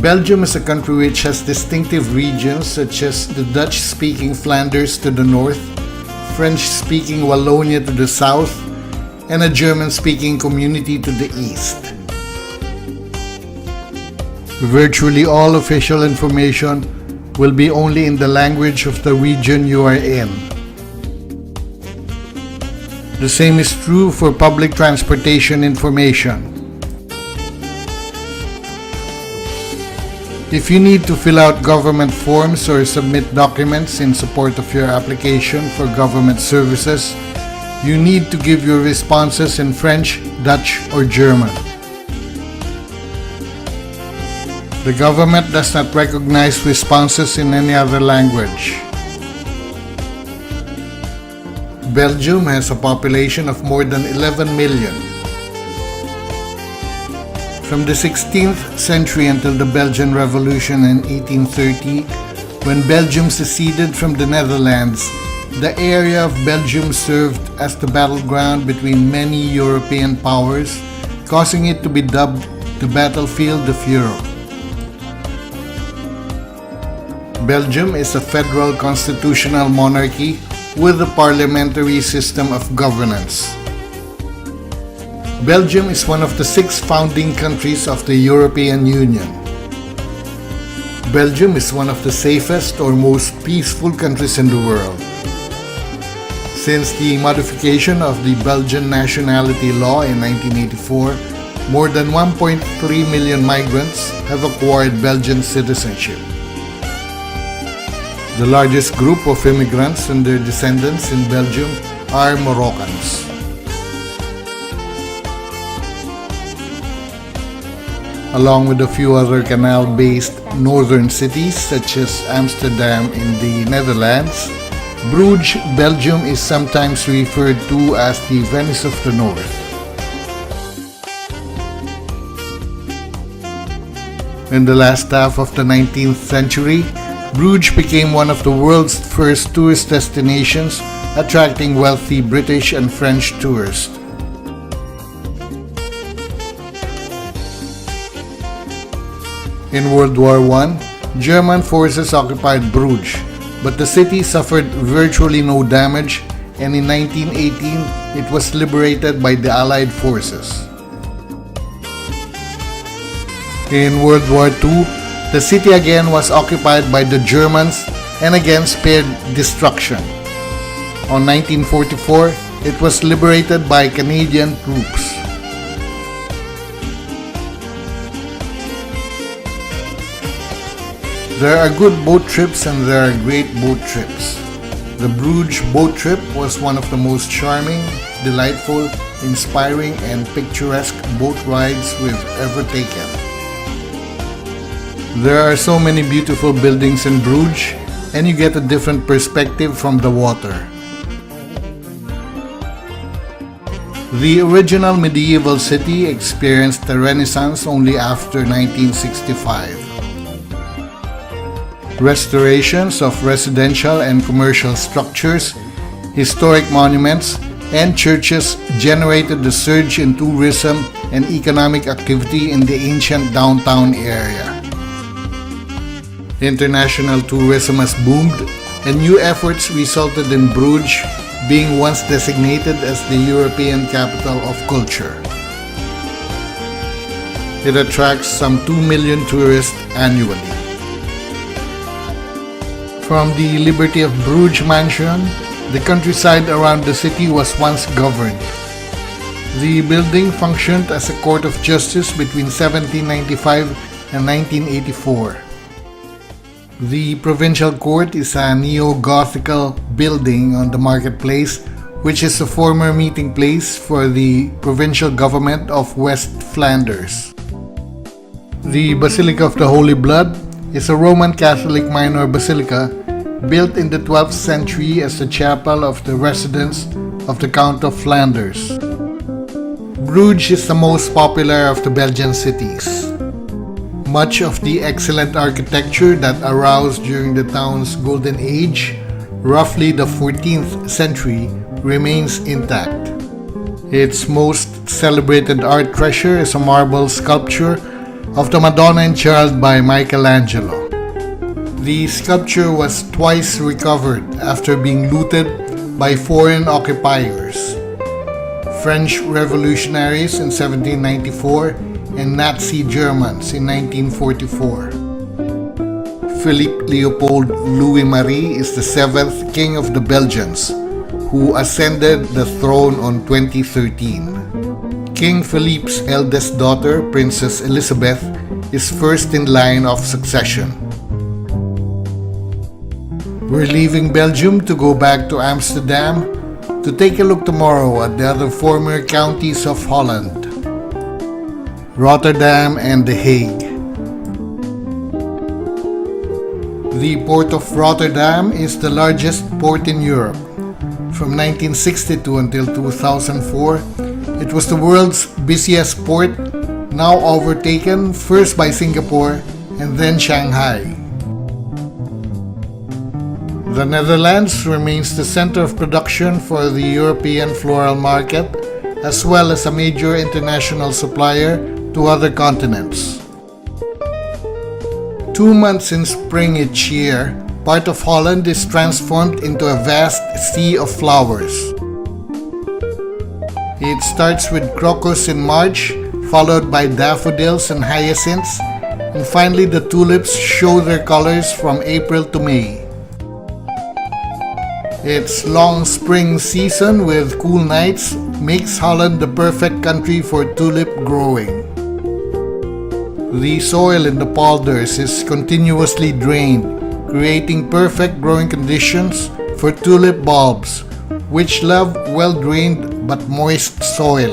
Belgium is a country which has distinctive regions such as the Dutch-speaking Flanders to the north, French-speaking Wallonia to the south, and a German-speaking community to the east. Virtually all official information will be only in the language of the region you are in. The same is true for public transportation information. If you need to fill out government forms or submit documents in support of your application for government services, you need to give your responses in French, Dutch, or German. The government does not recognize responses in any other language. Belgium has a population of more than 11 million. From the 16th century until the Belgian Revolution in 1830, when Belgium seceded from the Netherlands, the area of Belgium served as the battleground between many European powers, causing it to be dubbed the Battlefield of Europe. Belgium is a federal constitutional monarchy with a parliamentary system of governance. Belgium is one of the 6 founding countries of the European Union. Belgium is one of the safest or most peaceful countries in the world. Since the modification of the Belgian nationality law in 1984, more than 1.3 million migrants have acquired Belgian citizenship. The largest group of immigrants and their descendants in Belgium are Moroccans. Along with a few other canal-based northern cities such as Amsterdam in the Netherlands, Bruges, Belgium is sometimes referred to as the Venice of the North. In the last half of the 19th century, Bruges became one of the world's first tourist destinations, attracting wealthy British and French tourists. In World War I, German forces occupied Bruges, but the city suffered virtually no damage, and in 1918 it was liberated by the Allied forces. In World War II, the city again was occupied by the Germans and again spared destruction. On 1944, it was liberated by Canadian troops. There are good boat trips and there are great boat trips. The Bruges boat trip was one of the most charming, delightful, inspiring, and picturesque boat rides we've ever taken. There are so many beautiful buildings in Bruges, and you get a different perspective from the water. The original medieval city experienced a renaissance only after 1965. Restorations of residential and commercial structures, historic monuments, and churches generated the surge in tourism and economic activity in the ancient downtown area. International tourism has boomed, and new efforts resulted in Bruges being once designated as the European capital of culture. It attracts some 2 million tourists annually. From the Liberty of Bruges mansion, the countryside around the city was once governed. The building functioned as a court of justice between 1795 and 1984. The provincial court is a neo-Gothical building on the marketplace, which is a former meeting place for the provincial government of West Flanders. The Basilica of the Holy Blood is a Roman Catholic minor basilica built in the 12th century as the chapel of the residence of the Count of Flanders. Bruges is the most popular of the Belgian cities. Much of the excellent architecture that arose during the town's golden age, roughly the 14th century, remains intact. Its most celebrated art treasure is a marble sculpture of the Madonna and Child by Michelangelo. The sculpture was twice recovered after being looted by foreign occupiers, French revolutionaries in 1794 and Nazi Germans in 1944. Philippe Leopold Louis Marie is the 7th King of the Belgians, who ascended the throne on 2013. King Philippe's eldest daughter, Princess Elizabeth, is first in line of succession. We're leaving Belgium to go back to Amsterdam to take a look tomorrow at the other former counties of Holland, Rotterdam and The Hague. The Port of Rotterdam is the largest port in Europe. From 1962 until 2004, it was the world's busiest port, now overtaken first by Singapore and then Shanghai. The Netherlands remains the center of production for the European floral market, as well as a major international supplier to other continents. 2 months in spring each year, part of Holland is transformed into a vast sea of flowers. It starts with crocus in March, followed by daffodils and hyacinths, and finally the tulips show their colors from April to May. Its long spring season with cool nights makes Holland the perfect country for tulip growing. The soil in the polders is continuously drained, creating perfect growing conditions for tulip bulbs, which love well-drained but moist soil.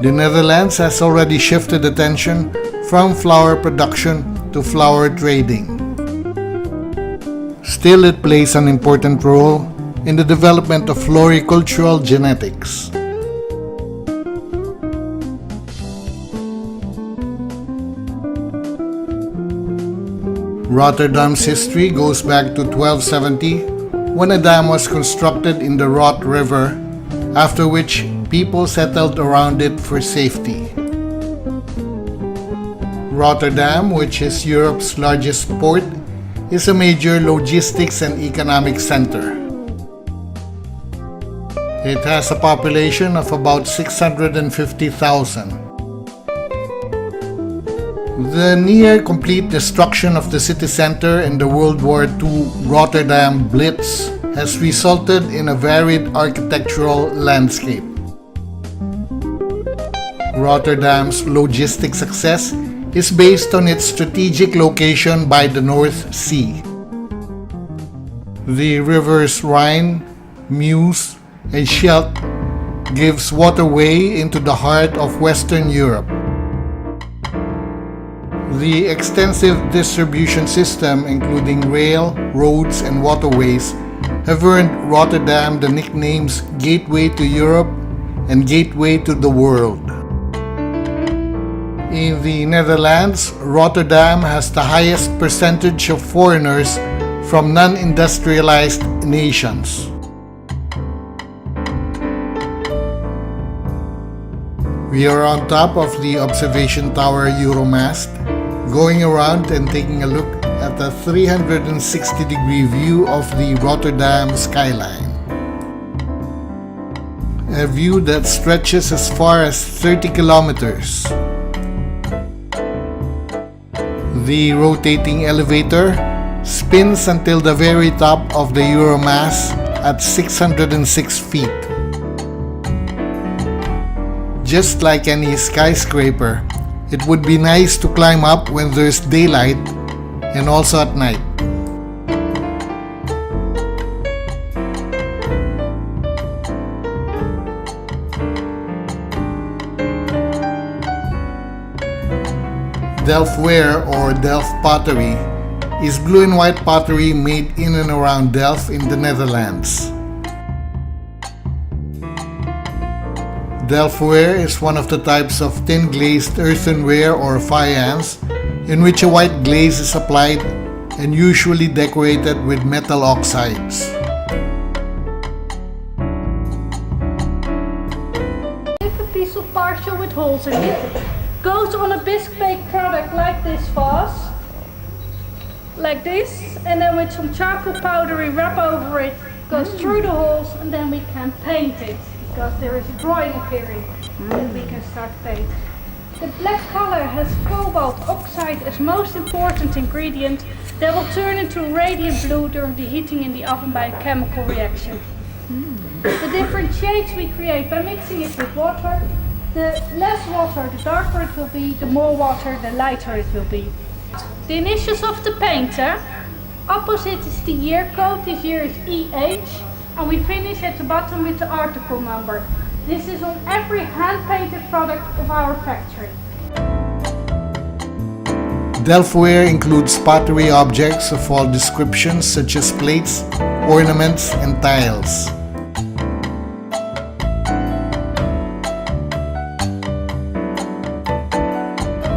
The Netherlands has already shifted attention from flower production to flower trading. Still, it plays an important role in the development of floricultural genetics. Rotterdam's history goes back to 1270, when a dam was constructed in the Rot River, after which people settled around it for safety. Rotterdam, which is Europe's largest port, is a major logistics and economic center. It has a population of about 650,000. The near complete destruction of the city center in the World War II Rotterdam Blitz has resulted in a varied architectural landscape. Rotterdam's logistic success is based on its strategic location by the North Sea. The rivers Rhine, Meuse, and Scheldt gives waterway into the heart of Western Europe. The extensive distribution system, including rail, roads, and waterways, have earned Rotterdam the nicknames Gateway to Europe and Gateway to the World. In the Netherlands, Rotterdam has the highest percentage of foreigners from non-industrialized nations. We are on top of the observation tower Euromast, going around and taking a look at a 360-degree view of the Rotterdam skyline. A view that stretches as far as 30 kilometers. The rotating elevator spins until the very top of the Euromast at 606 feet. Just like any skyscraper, it would be nice to climb up when there's daylight and also at night. Delftware or Delft pottery is blue and white pottery made in and around Delft in the Netherlands. Delftware is one of the types of thin glazed earthenware or faience in which a white glaze is applied and usually decorated with metal oxides. If a piece of partial with holes in it, goes on a bisque baked product like this vase, like this, and then with some charcoal powder we wrap over it, goes through the holes, and then we can paint it because there is a drying period that we can start paint. The black color has cobalt oxide as most important ingredient that will turn into a radiant blue during the heating in the oven by a chemical reaction. The different shades we create by mixing it with water. The less water, the darker it will be, the more water, the lighter it will be. The initials of the painter. Opposite is the year code, this year is EH, and we finish at the bottom with the article number. This is on every hand-painted product of our factory. Delftware includes pottery objects of all descriptions such as plates, ornaments, and tiles.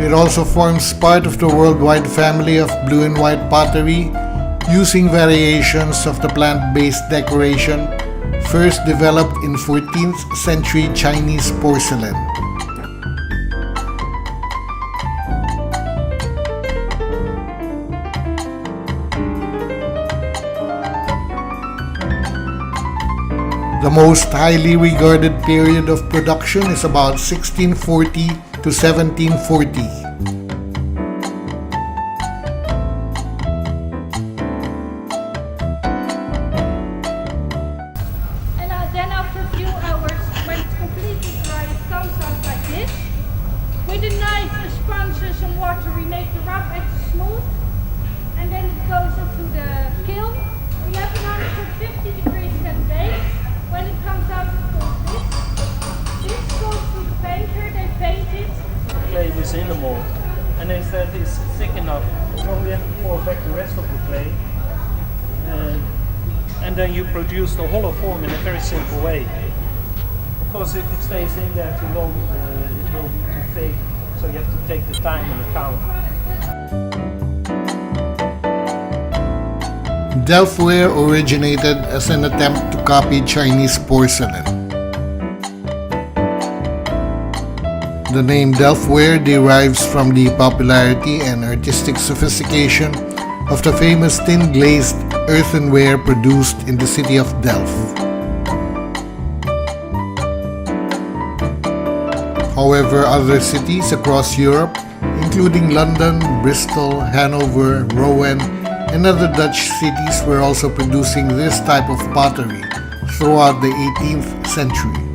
It also forms part of the worldwide family of blue and white pottery, using variations of the plant-based decoration first developed in 14th century Chinese porcelain. The most highly regarded period of production is about 1640 to 1740. Then after a few hours, when it's completely dry, it comes out like this. With a knife, a sponge and some water, we make the rough edge smooth. And then it goes into the kiln. 1150 degrees can bake. When it comes out, it goes this. This goes to the painter, they paint it. Clay within the mold. And if that is thick enough, then we have to pour back the rest of the clay. And then you produce the hollow form in a very simple way. Of course, if it stays in there too long, it will be too fake. So you have to take the time and account. Delftware originated as an attempt to copy Chinese porcelain. The name Delftware derives from the popularity and artistic sophistication of the famous tin-glazed earthenware produced in the city of Delft. However, other cities across Europe, including London, Bristol, Hanover, Rouen, and other Dutch cities were also producing this type of pottery throughout the 18th century.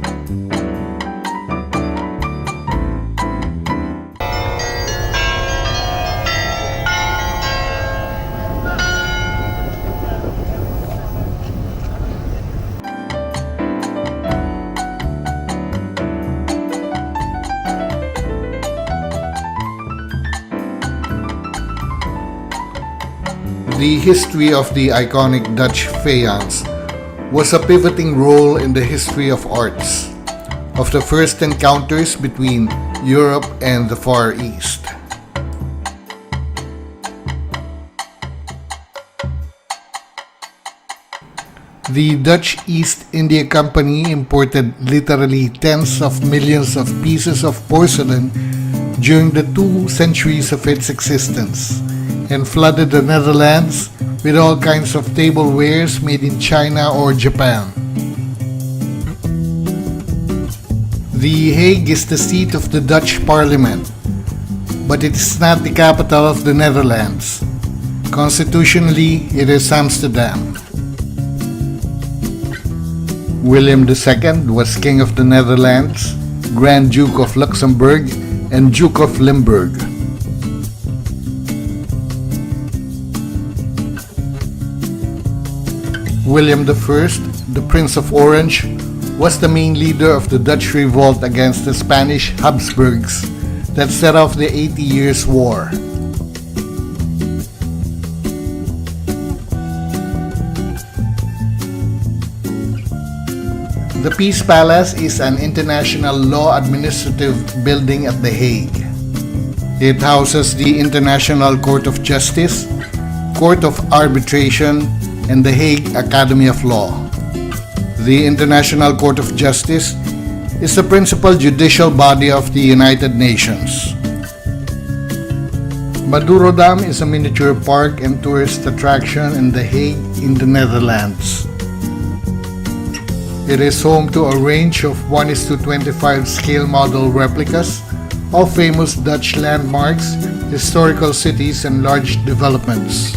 The history of the iconic Dutch faience was a pivoting role in the history of arts, of the first encounters between Europe and the Far East. The Dutch East India Company imported literally tens of millions of pieces of porcelain during the 2 centuries of its existence, and flooded the Netherlands with all kinds of tablewares made in China or Japan. The Hague is the seat of the Dutch Parliament, but it is not the capital of the Netherlands. Constitutionally, it is Amsterdam. William II was King of the Netherlands, Grand Duke of Luxembourg, and Duke of Limburg. William I, the Prince of Orange, was the main leader of the Dutch revolt against the Spanish Habsburgs that set off the 80 Years' War. The Peace Palace is an international law administrative building at The Hague. It houses the International Court of Justice, Court of Arbitration, and The Hague Academy of Law. The International Court of Justice is the principal judicial body of the United Nations. Madurodam is a miniature park and tourist attraction in The Hague in the Netherlands. It is home to a range of 1:25 scale model replicas of famous Dutch landmarks, historical cities, and large developments.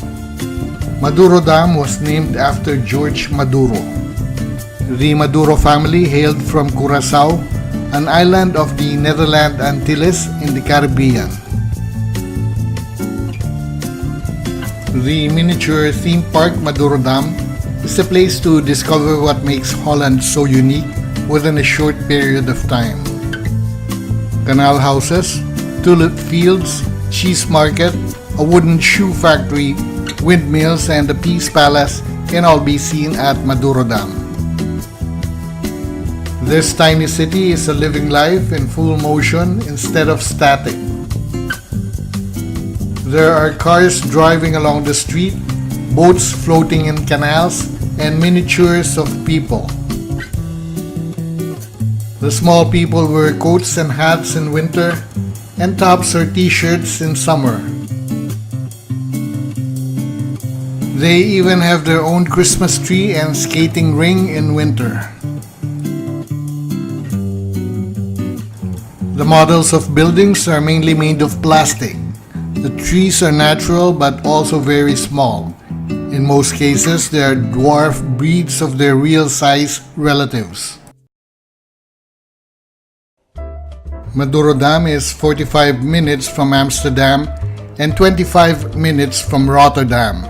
Madurodam was named after George Maduro. The Maduro family hailed from Curaçao, an island of the Netherlands Antilles in the Caribbean. The miniature theme park Madurodam is a place to discover what makes Holland so unique within a short period of time. Canal houses, tulip fields, cheese market, a wooden shoe factory, windmills, and the Peace Palace can all be seen at Madurodam. This tiny city is a living life in full motion instead of static. There are cars driving along the street, boats floating in canals, and miniatures of people. The small people wear coats and hats in winter and tops or t-shirts in summer. They even have their own Christmas tree and skating ring in winter. The models of buildings are mainly made of plastic. The trees are natural but also very small. In most cases, they are dwarf breeds of their real-size relatives. Madurodam is 45 minutes from Amsterdam and 25 minutes from Rotterdam.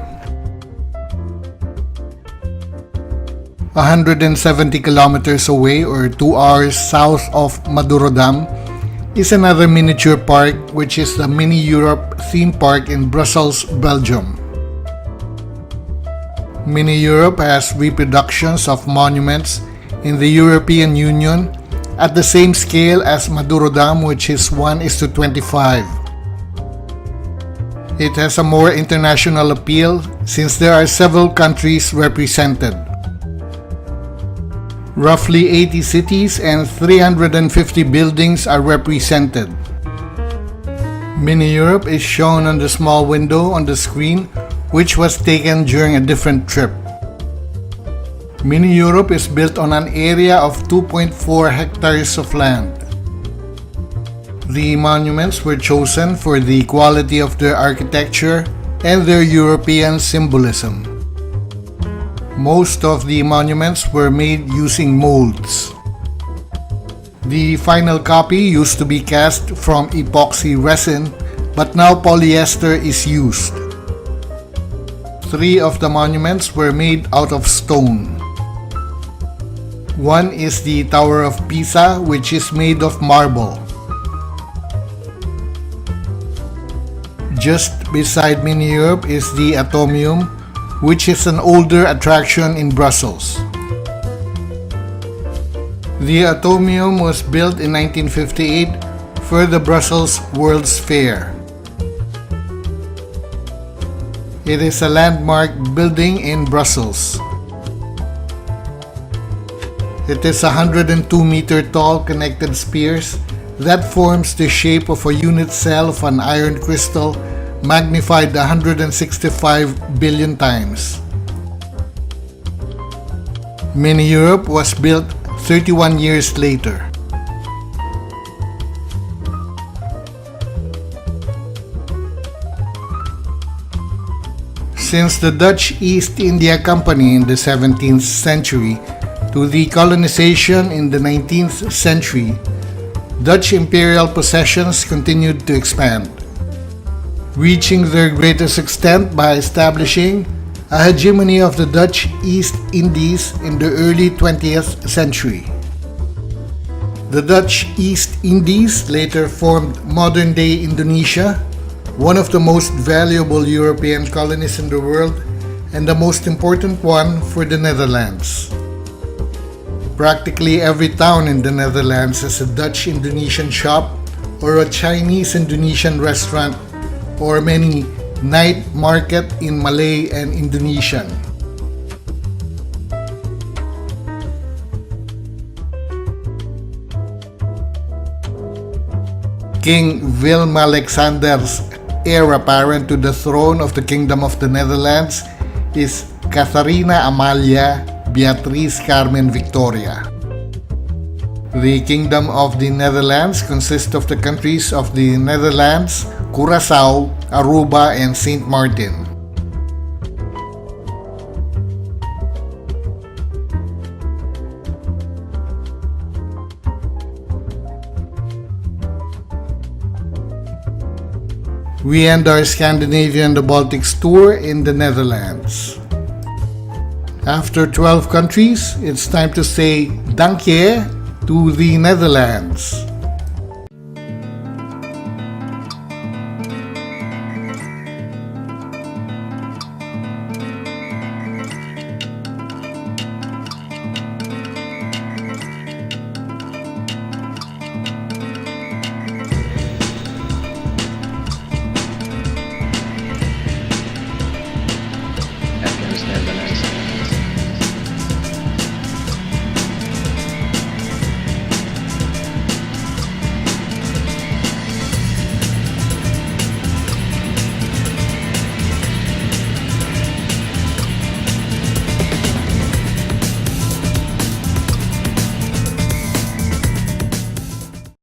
170 kilometers away or 2 hours south of Madurodam is another miniature park, which is the Mini Europe theme park in Brussels, Belgium. Mini Europe has reproductions of monuments in the European Union at the same scale as Madurodam, which is 1:25. It has a more international appeal since there are several countries represented. Roughly 80 cities and 350 buildings are represented. Mini Europe is shown on the small window on the screen, which was taken during a different trip. Mini Europe is built on an area of 2.4 hectares of land. The monuments were chosen for the quality of their architecture and their European symbolism. Most of the monuments were made using molds. The final copy used to be cast from epoxy resin, but now polyester is used. 3 of the monuments were made out of stone. One is the Tower of Pisa, which is made of marble. Just beside Mini Europe is the Atomium, which is an older attraction in Brussels. The Atomium was built in 1958 for the Brussels World's Fair. It is a landmark building in Brussels. It is 102-meter tall connected spheres that forms the shape of a unit cell of an iron crystal magnified 165 billion times. Mini Europe was built 31 years later. Since the Dutch East India Company in the 17th century to the colonization in the 19th century, Dutch imperial possessions continued to expand, reaching their greatest extent by establishing a hegemony of the Dutch East Indies in the early 20th century. The Dutch East Indies later formed modern-day Indonesia, one of the most valuable European colonies in the world and the most important one for the Netherlands. Practically every town in the Netherlands has a Dutch Indonesian shop or a Chinese Indonesian restaurant or many night market in Malay and Indonesian. King Willem-Alexander's heir apparent to the throne of the Kingdom of the Netherlands is Catharina Amalia Beatrice Carmen Victoria. The Kingdom of the Netherlands consists of the countries of the Netherlands, Curaçao, Aruba, and Saint Martin. We end our Scandinavia the Baltics tour in the Netherlands. After 12 countries, it's time to say dank je to the Netherlands.